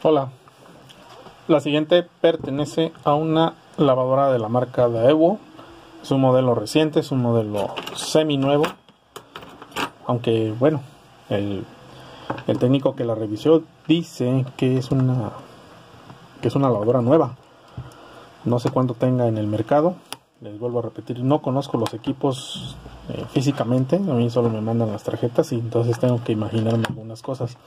Hola, la siguiente pertenece a una lavadora de la marca Daewoo. Es un modelo reciente, es un modelo semi nuevo, aunque bueno, el técnico que la revisó dice que es una lavadora nueva. No sé cuánto tenga en el mercado. Les vuelvo a repetir, no conozco los equipos físicamente, a mí solo me mandan las tarjetas y entonces tengo que imaginarme algunas cosas.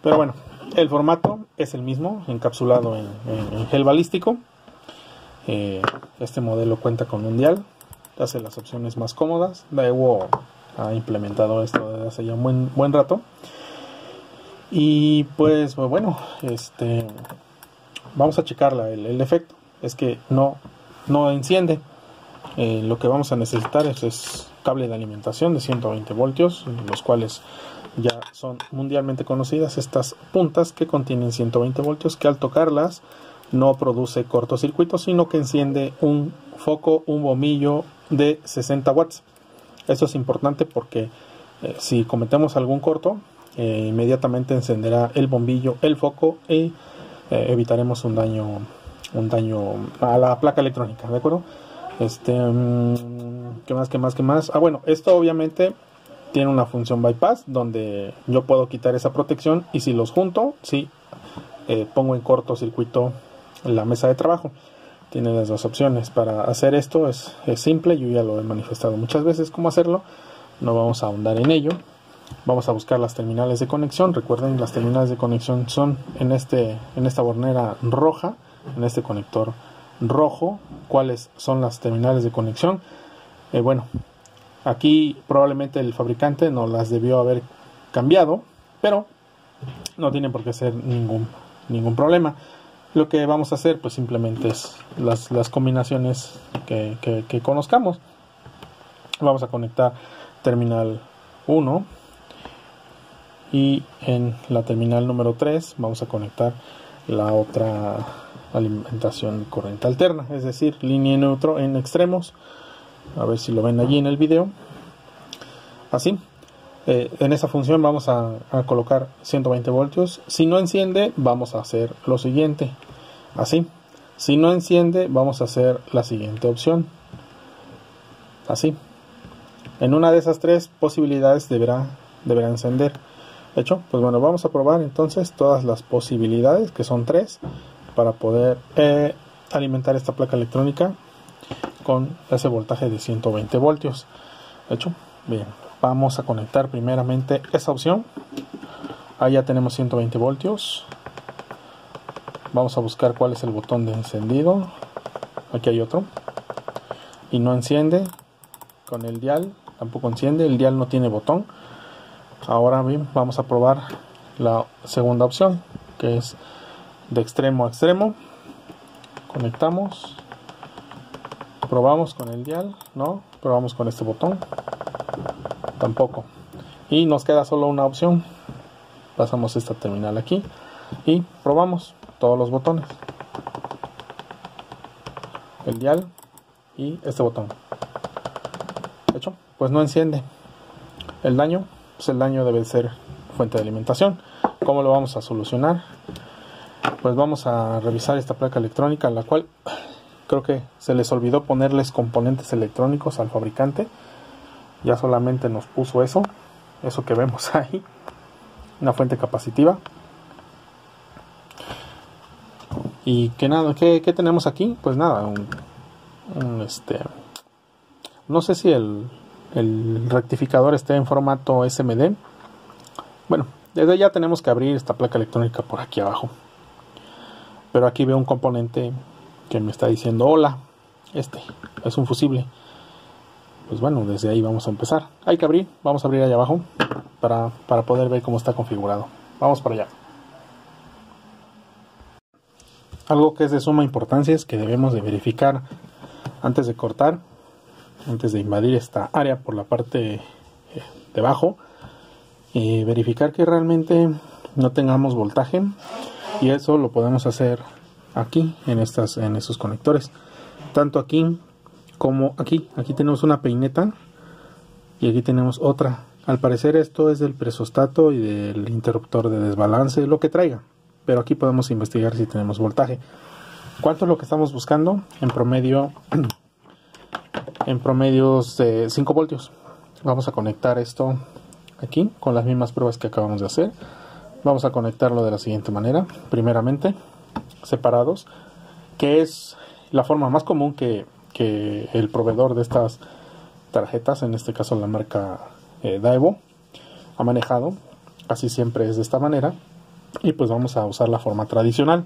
Pero bueno, el formato es el mismo, encapsulado en gel balístico. Este modelo cuenta con un dial, hace las opciones más cómodas. Daewoo ha implementado esto desde hace ya un buen rato. Y pues bueno, vamos a checarla. El efecto es que no enciende. Lo que vamos a necesitar es cable de alimentación de 120 voltios, los cuales ya son mundialmente conocidas estas puntas que contienen 120 voltios, que al tocarlas no produce cortocircuito, sino que enciende un foco, un bombillo de 60 watts. Esto es importante porque si cometemos algún corto, inmediatamente encenderá el bombillo, el foco, y evitaremos un daño a la placa electrónica, ¿de acuerdo? ¿Qué más? Bueno, esto obviamente tiene una función bypass donde yo puedo quitar esa protección, y si los junto, pongo en cortocircuito la mesa de trabajo. Tiene las dos opciones. Para hacer esto es simple, yo ya lo he manifestado muchas veces cómo hacerlo, no vamos a ahondar en ello. Vamos a buscar las terminales de conexión. Recuerden, las terminales de conexión son en esta bornera roja, en este conector rojo. ¿Cuáles son las terminales de conexión? Bueno, aquí probablemente el fabricante no las debió haber cambiado, pero no tiene por qué ser ningún problema. Lo que vamos a hacer pues simplemente es las combinaciones que conozcamos. Vamos a conectar terminal 1 y en la terminal número 3 vamos a conectar la otra alimentación de corriente alterna, es decir, línea neutro en extremos. A ver si lo ven allí en el video. Así, en esa función vamos a colocar 120 voltios. Si no enciende, vamos a hacer lo siguiente. Así, si no enciende, vamos a hacer la siguiente opción. Así, en una de esas tres posibilidades deberá encender. ¿Hecho? Pues bueno, vamos a probar entonces todas las posibilidades, que son tres, para poder alimentar esta placa electrónica con ese voltaje de 120 voltios. ¿Hecho? Bien, vamos a conectar primeramente esa opción. Ahí ya tenemos 120 voltios. Vamos a buscar cuál es el botón de encendido. Aquí hay otro. Y no enciende. Con el dial tampoco enciende. El dial no tiene botón. Ahora bien, vamos a probar la segunda opción, que es de extremo a extremo. Conectamos. Probamos con el dial. No. Probamos con este botón. Tampoco. Y nos queda solo una opción. Pasamos esta terminal aquí y probamos todos los botones, el dial y este botón. ¿Hecho? Pues no enciende. El daño, pues el daño debe ser fuente de alimentación. ¿Cómo lo vamos a solucionar? Pues vamos a revisar esta placa electrónica, a la cual creo que se les olvidó ponerles componentes electrónicos al fabricante. Ya solamente nos puso eso que vemos ahí, una fuente capacitiva. Y que nada, ¿qué tenemos aquí? Pues nada, no sé si el rectificador esté en formato SMD. Bueno, desde ya tenemos que abrir esta placa electrónica por aquí abajo. Pero aquí veo un componente que me está diciendo hola, es un fusible. Pues bueno, desde ahí vamos a empezar. Hay que abrir, vamos a abrir allá abajo para poder ver cómo está configurado. Vamos para allá. Algo que es de suma importancia es que debemos de verificar antes de cortar, antes de invadir esta área por la parte de abajo, y verificar que realmente no tengamos voltaje, y eso lo podemos hacer aquí en estos conectores, tanto aquí como aquí tenemos una peineta y aquí tenemos otra Al parecer esto es del presostato y del interruptor de desbalance, lo que traiga, pero aquí podemos investigar si tenemos voltaje. ¿Cuánto es lo que estamos buscando? En promedio de 5 voltios. Vamos a conectar esto aquí con las mismas pruebas que acabamos de hacer. Vamos a conectarlo de la siguiente manera. Primeramente, separados, que es la forma más común que el proveedor de estas tarjetas, en este caso la marca Daewoo, ha manejado. Casi siempre es de esta manera, y pues vamos a usar la forma tradicional.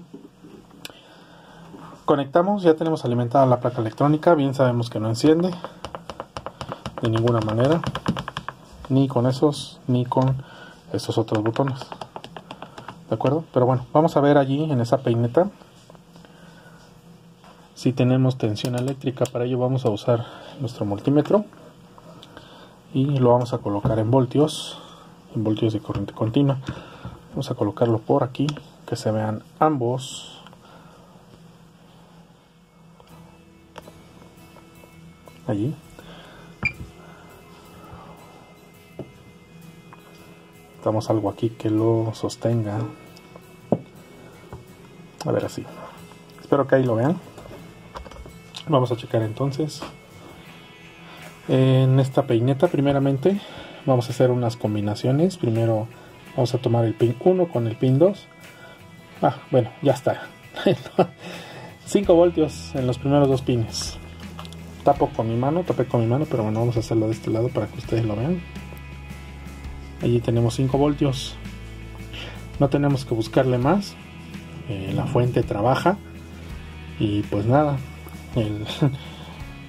Conectamos, ya tenemos alimentada la placa electrónica. Bien sabemos que no enciende de ninguna manera, ni con esos ni con estos otros botones, ¿de acuerdo? Pero bueno, vamos a ver allí en esa peineta si tenemos tensión eléctrica. Para ello vamos a usar nuestro multímetro y lo vamos a colocar en voltios de corriente continua. Vamos a colocarlo por aquí, que se vean ambos. Allí. Damos algo aquí que lo sostenga. A ver, así. Espero que ahí lo vean. Vamos a checar entonces. En esta peineta, primeramente, vamos a hacer unas combinaciones. Primero vamos a tomar el pin 1 con el pin 2. Bueno, ya está. 5 voltios en los primeros dos pines. Tapé con mi mano, pero bueno, vamos a hacerlo de este lado para que ustedes lo vean. Allí tenemos 5 voltios. No tenemos que buscarle más. La fuente trabaja. Y pues nada.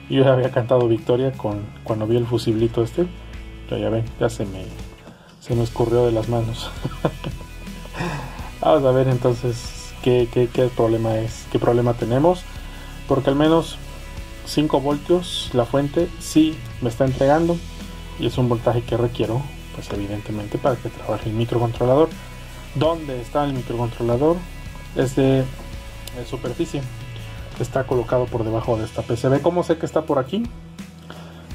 Yo ya había cantado victoria cuando vi el fusiblito este. Pero ya ven, ya se me escurrió de las manos. Vamos a ver entonces qué problema es. ¿Qué problema tenemos? Porque al menos 5 voltios la fuente sí me está entregando, y es un voltaje que requiero, pues evidentemente, para que trabaje el microcontrolador. ¿Dónde está el microcontrolador? Es de superficie, está colocado por debajo de esta PCB. ¿Cómo sé que está por aquí?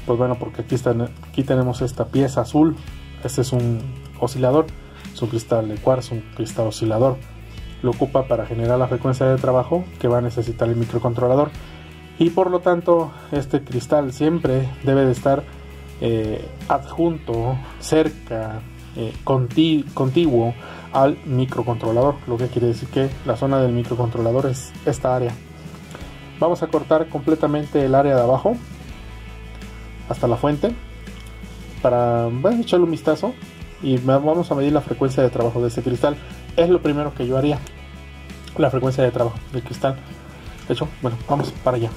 Pues bueno, porque aquí tenemos esta pieza azul. Este es un oscilador, es un cristal de cuarzo, un cristal oscilador. Lo ocupa para generar la frecuencia de trabajo que va a necesitar el microcontrolador. Y por lo tanto, este cristal siempre debe de estar adjunto, cerca, contiguo al microcontrolador, lo que quiere decir que la zona del microcontrolador es esta área. Vamos a cortar completamente el área de abajo hasta la fuente para echarle un vistazo, y vamos a medir la frecuencia de trabajo de este cristal. Es lo primero que yo haría, la frecuencia de trabajo del cristal. De hecho, bueno, vamos para allá.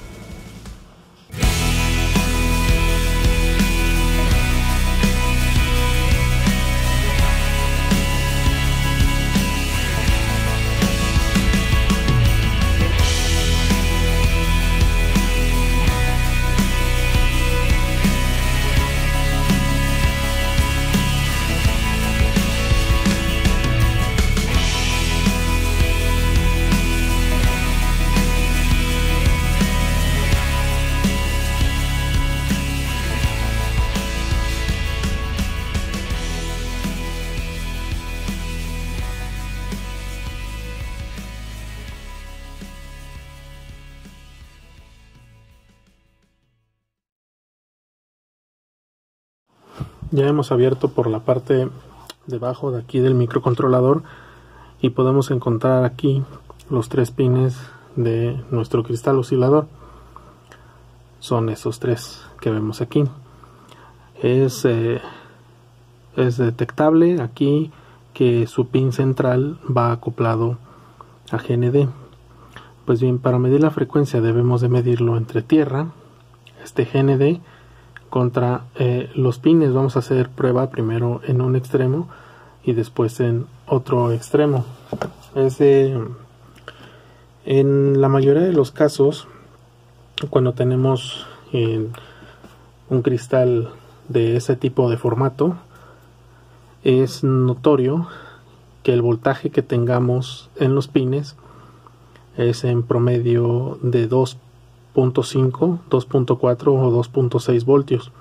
Ya hemos abierto por la parte debajo de aquí del microcontrolador, y podemos encontrar aquí los 3 pines de nuestro cristal oscilador. Son esos 3 que vemos aquí. Es detectable aquí que su pin central va acoplado a GND. Pues bien, para medir la frecuencia debemos de medirlo entre tierra, este GND, contra los pines. Vamos a hacer prueba primero en un extremo y después en otro extremo. En la mayoría de los casos, cuando tenemos un cristal de ese tipo de formato, es notorio que el voltaje que tengamos en los pines es en promedio de 2.5, 2.4 o 2.6 voltios.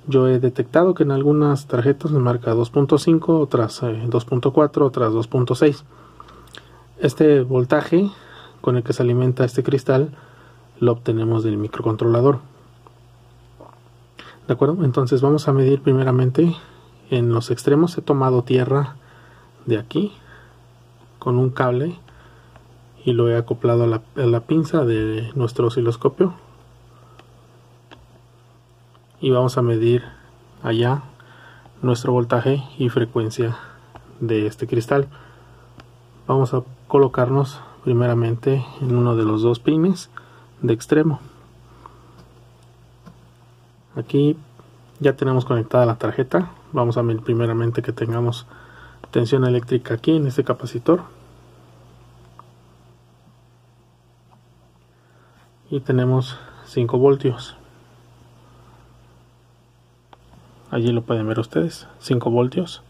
Yo he detectado que en algunas tarjetas me marca 2.5, otras 2.4, otras 2.6. Este voltaje con el que se alimenta este cristal lo obtenemos del microcontrolador. ¿De acuerdo? Entonces vamos a medir primeramente en los extremos. He tomado tierra de aquí con un cable y lo he acoplado a la pinza de nuestro osciloscopio. Y vamos a medir allá nuestro voltaje y frecuencia de este cristal. Vamos a colocarnos primeramente en uno de los dos pines de extremo. Aquí ya tenemos conectada la tarjeta. Vamos a medir primeramente que tengamos tensión eléctrica aquí en este capacitor. Y tenemos 5 voltios. Allí lo pueden ver ustedes, 5 voltios.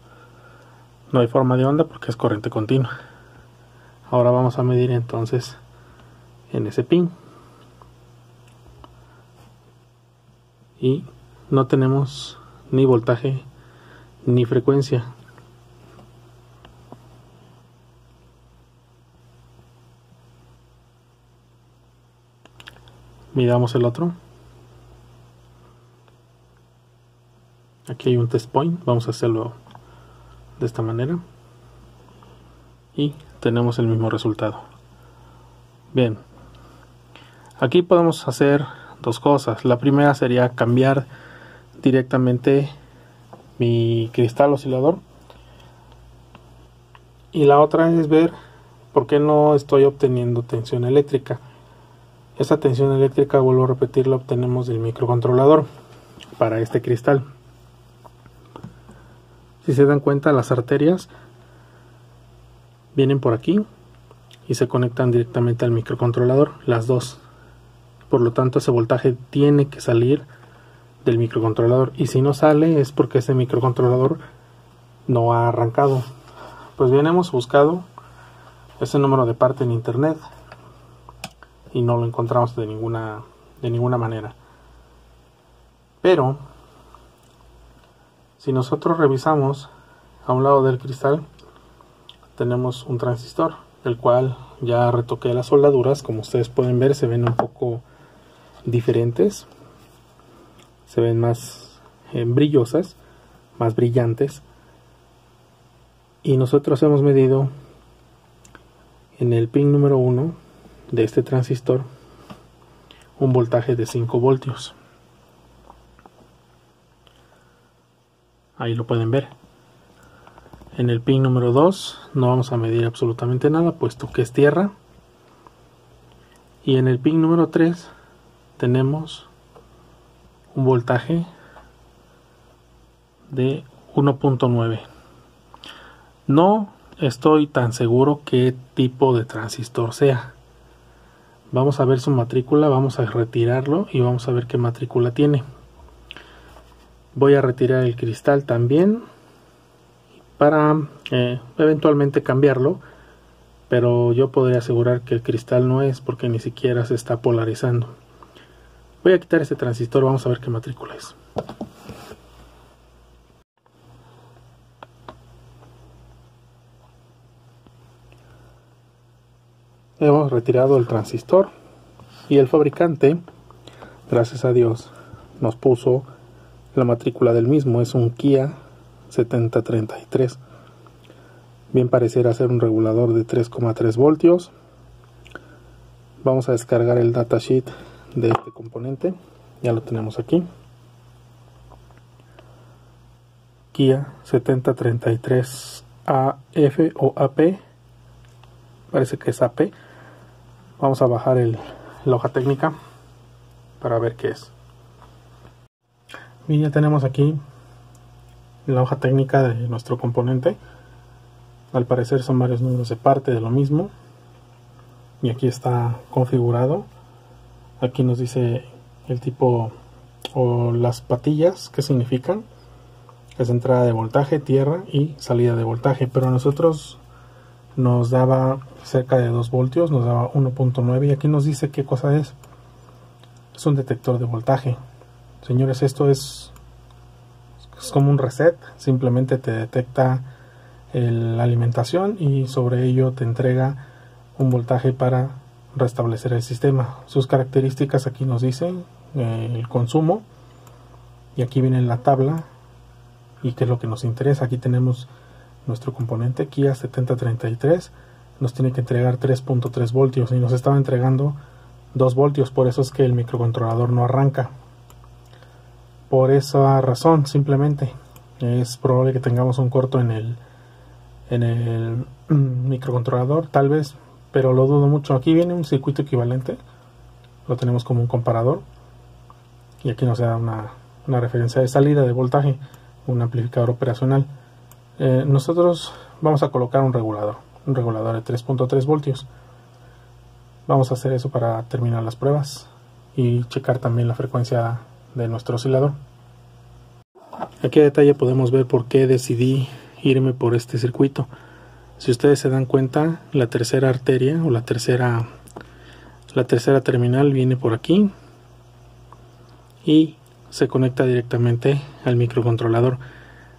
No hay forma de onda porque es corriente continua. Ahora vamos a medir entonces en ese pin. Y no tenemos ni voltaje ni frecuencia. Midamos el otro. Aquí hay un test point, vamos a hacerlo de esta manera y tenemos el mismo resultado. Bien, aquí podemos hacer dos cosas. La primera sería cambiar directamente mi cristal oscilador, y la otra es ver por qué no estoy obteniendo tensión eléctrica. Esa tensión eléctrica, vuelvo a repetir, la obtenemos del microcontrolador para este cristal. Si se dan cuenta, las arterias vienen por aquí y se conectan directamente al microcontrolador, las dos. Por lo tanto, ese voltaje tiene que salir del microcontrolador, y si no sale es porque ese microcontrolador no ha arrancado. Pues bien, hemos buscado ese número de parte en internet y no lo encontramos de ninguna manera. Pero si nosotros revisamos a un lado del cristal, tenemos un transistor, el cual ya retoqué las soldaduras. Como ustedes pueden ver, se ven un poco diferentes, se ven más brillosas, más brillantes. Y nosotros hemos medido en el pin número 1 de este transistor un voltaje de 5 voltios. Ahí lo pueden ver. En el pin número 2 no vamos a medir absolutamente nada, puesto que es tierra. Y en el pin número 3 tenemos un voltaje de 1.9. No estoy tan seguro qué tipo de transistor sea. Vamos a ver su matrícula, vamos a retirarlo y vamos a ver qué matrícula tiene. Voy a retirar el cristal también para eventualmente cambiarlo, pero yo podría asegurar que el cristal no es, porque ni siquiera se está polarizando. Voy a quitar este transistor, vamos a ver qué matrícula es. Hemos retirado el transistor y el fabricante, gracias a Dios, nos puso la matrícula del mismo. Es un Kia 7033. Bien pareciera ser un regulador de 3,3 voltios. Vamos a descargar el datasheet de este componente. Ya lo tenemos aquí. Kia 7033 AF o AP. Parece que es AP. Vamos a bajar la hoja técnica para ver qué es. Y ya tenemos aquí la hoja técnica de nuestro componente. Al parecer son varios números de parte de lo mismo. Y aquí está configurado. Aquí nos dice el tipo o las patillas que significan. Es entrada de voltaje, tierra y salida de voltaje. Pero a nosotros nos daba cerca de 2 voltios, nos daba 1.9, y aquí nos dice qué cosa es. Es un detector de voltaje. Señores, esto es es como un reset, simplemente te detecta la alimentación y sobre ello te entrega un voltaje para restablecer el sistema. Sus características aquí nos dicen el consumo, y aquí viene la tabla y qué es lo que nos interesa. Aquí tenemos nuestro componente Kia 7033, nos tiene que entregar 3.3 voltios y nos estaba entregando 2 voltios, por eso es que el microcontrolador no arranca. Por esa razón, simplemente es probable que tengamos un corto en el microcontrolador, tal vez, pero lo dudo mucho. Aquí viene un circuito equivalente, lo tenemos como un comparador, y aquí nos da una referencia de salida de voltaje, un amplificador operacional. Nosotros vamos a colocar un regulador de 3.3 voltios. Vamos a hacer eso para terminar las pruebas y checar también la frecuencia de nuestro oscilador. Aquí a detalle podemos ver por qué decidí irme por este circuito. Si ustedes se dan cuenta, la tercera arteria o la tercera terminal viene por aquí y se conecta directamente al microcontrolador.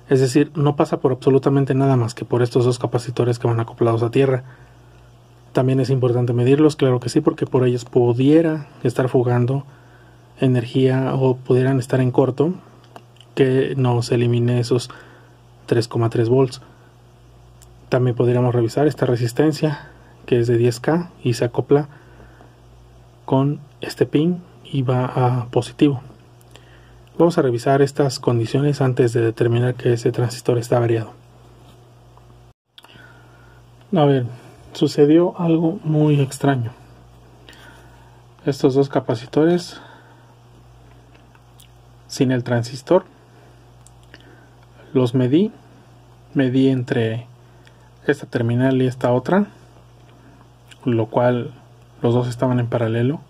Es decir, no pasa por absolutamente nada más que por estos dos capacitores que van acoplados a tierra. También es importante medirlos, claro que sí, porque por ellos pudiera estar fugando energía o pudieran estar en corto, que nos elimine esos 3,3 volts. También podríamos revisar esta resistencia, que es de 10K y se acopla con este pin y va a positivo. Vamos a revisar estas condiciones antes de determinar que ese transistor está variado. A ver, sucedió algo muy extraño. Estos dos capacitores sin el transistor los medí entre esta terminal y esta otra, lo cual los dos estaban en paralelo,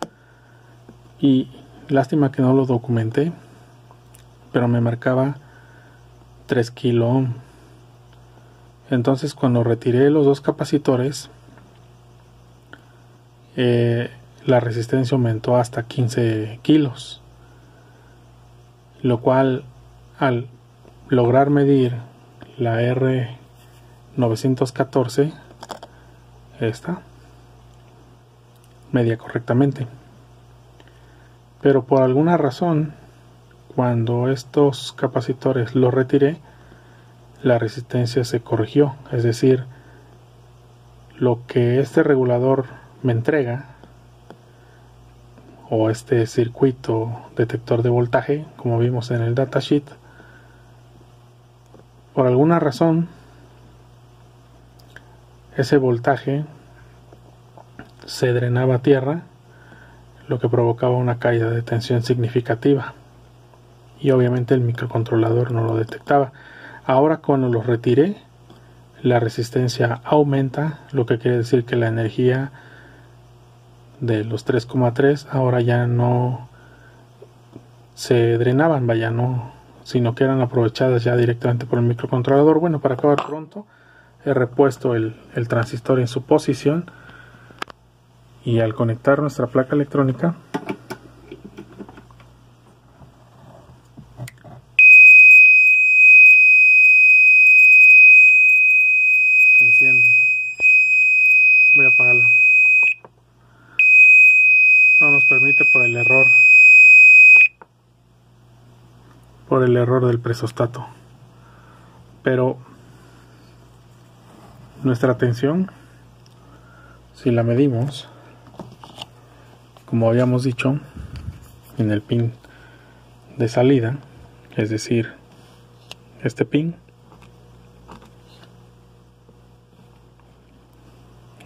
y lástima que no lo documenté, pero me marcaba 3 kilo ohm. Entonces cuando retiré los dos capacitores, la resistencia aumentó hasta 15 kilos, lo cual al lograr medir la R914, esta medía correctamente, pero por alguna razón cuando estos capacitores los retiré, la resistencia se corrigió. Es decir, lo que este regulador me entrega, o este circuito detector de voltaje, como vimos en el datasheet, por alguna razón ese voltaje se drenaba a tierra, lo que provocaba una caída de tensión significativa, y obviamente el microcontrolador no lo detectaba. Ahora cuando los retiré, la resistencia aumenta, lo que quiere decir que la energía de los 3,3 ahora ya no se drenaban, vaya, no, sino que eran aprovechadas ya directamente por el microcontrolador. Bueno, para acabar pronto, he repuesto el transistor en su posición, y al conectar nuestra placa electrónica, se enciende. Voy a apagarla. No nos permite por el error del presostato, pero nuestra tensión, si la medimos, como habíamos dicho, en el pin de salida, es decir, este pin,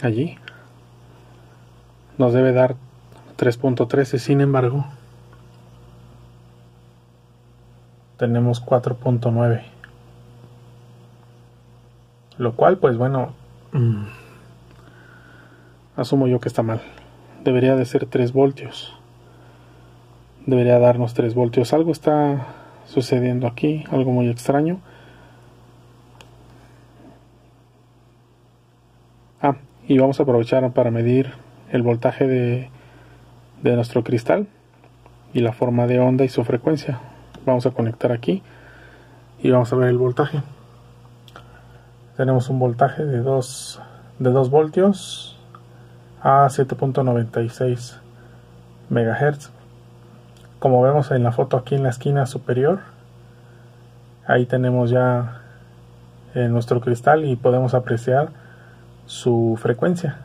allí nos debe dar 3.13, sin embargo tenemos 4.9, lo cual, pues bueno, asumo yo que está mal. Debería de ser 3 voltios, debería darnos 3 voltios. Algo está sucediendo aquí, algo muy extraño. Y vamos a aprovechar para medir el voltaje de nuestro cristal y la forma de onda y su frecuencia. Vamos a conectar aquí y vamos a ver el voltaje. Tenemos un voltaje de 2 voltios a 7.96 MHz. Como vemos en la foto aquí en la esquina superior, ahí tenemos ya nuestro cristal y podemos apreciar su frecuencia.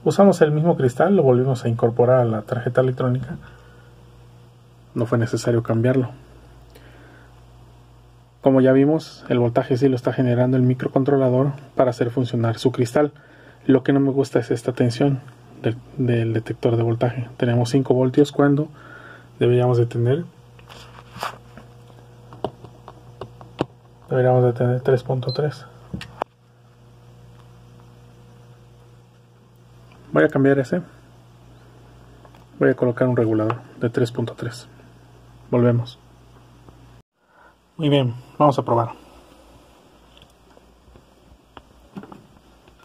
Usamos el mismo cristal, lo volvimos a incorporar a la tarjeta electrónica. No fue necesario cambiarlo. Como ya vimos, el voltaje sí lo está generando el microcontrolador para hacer funcionar su cristal. Lo que no me gusta es esta tensión del detector de voltaje. Tenemos 5 voltios cuando deberíamos de tener 3.3. Voy a cambiar ese. Voy a colocar un regulador de 3.3. Volvemos. Muy bien, vamos a probar.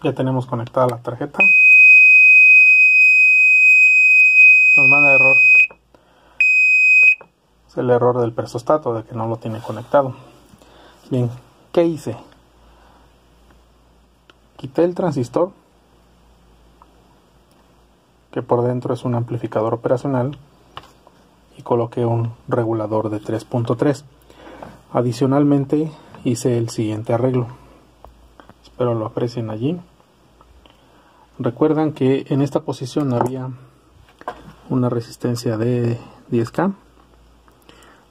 Ya tenemos conectada la tarjeta. Nos manda error. Es el error del persostato, de que no lo tiene conectado. Bien, ¿qué hice? Quité el transistor, que por dentro es un amplificador operacional, y coloqué un regulador de 3.3. Adicionalmente hice el siguiente arreglo. Espero lo aprecien allí. Recuerdan que en esta posición había una resistencia de 10K.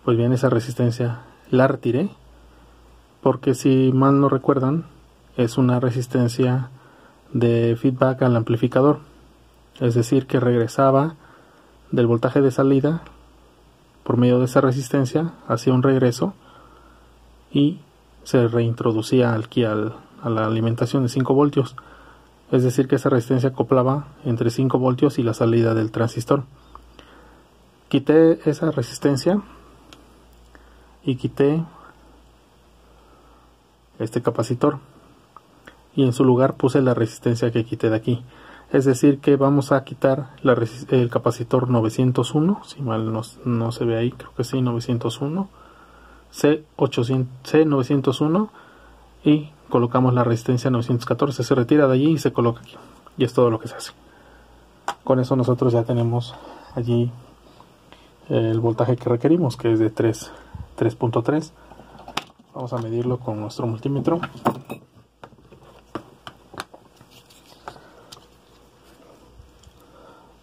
Pues bien, esa resistencia la retiré, porque si mal no recuerdan, es una resistencia de feedback al amplificador. Es decir, que regresaba del voltaje de salida por medio de esa resistencia, hacía un regreso y se reintroducía aquí a la alimentación de 5 voltios. Es decir, que esa resistencia acoplaba entre 5 voltios y la salida del transistor. Quité esa resistencia y quité este capacitor, y en su lugar puse la resistencia que quité de aquí. Es decir, que vamos a quitar el capacitor 901, si mal no se ve ahí, creo que sí, 901, C901, y colocamos la resistencia 914. Se retira de allí y se coloca aquí, y es todo lo que se hace. Con eso nosotros ya tenemos allí el voltaje que requerimos, que es de 3.3. Vamos a medirlo con nuestro multímetro.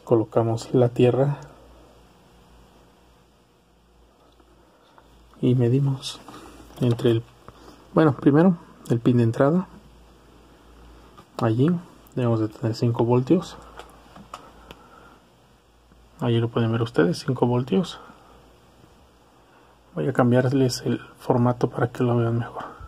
Colocamos la tierra y medimos entre primero el pin de entrada. Allí debemos de tener 5 voltios. Allí lo pueden ver ustedes, 5 voltios. Voy a cambiarles el formato para que lo vean mejor.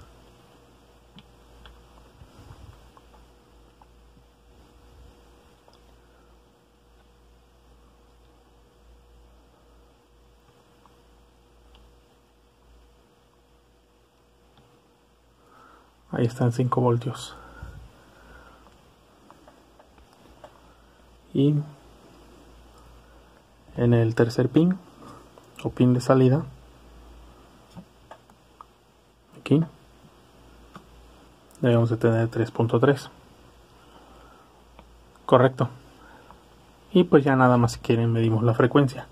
Ahí están 5 voltios. Y en el tercer pin o pin de salida, aquí debemos de tener 3.3. Correcto. Y pues ya nada más, si quieren, medimos la frecuencia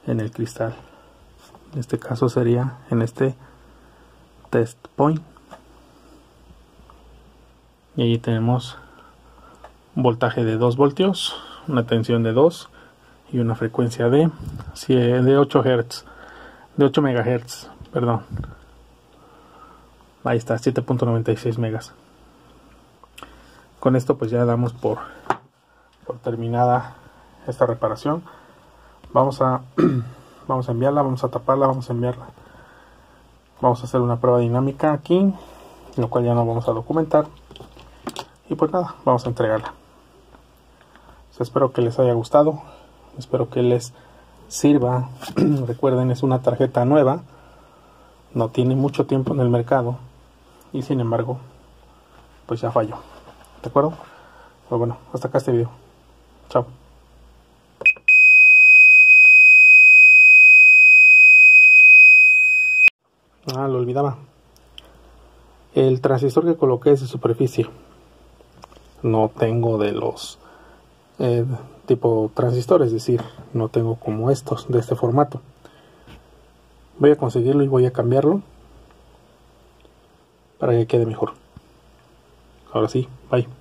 en el cristal. En este caso sería en este test point, y allí tenemos un voltaje de 2 voltios, una tensión de 2 y una frecuencia de 8 Hz, de 8 MHz, perdón. Ahí está, 7.96 megas. Con esto pues ya damos por terminada esta reparación. Vamos a enviarla, vamos a taparla, vamos a enviarla. Vamos a hacer una prueba dinámica aquí, lo cual ya no vamos a documentar. Y pues nada, vamos a entregarla. Espero que les haya gustado, espero que les sirva. Recuerden, es una tarjeta nueva, no tiene mucho tiempo en el mercado, y sin embargo pues ya falló. ¿De acuerdo? Pero bueno, hasta acá este video. Chao. Lo olvidaba. El transistor que coloqué es de superficie. No tengo de los tipo transistores, es decir, no tengo como estos de este formato. Voy a conseguirlo y voy a cambiarlo para que quede mejor. Ahora sí, bye.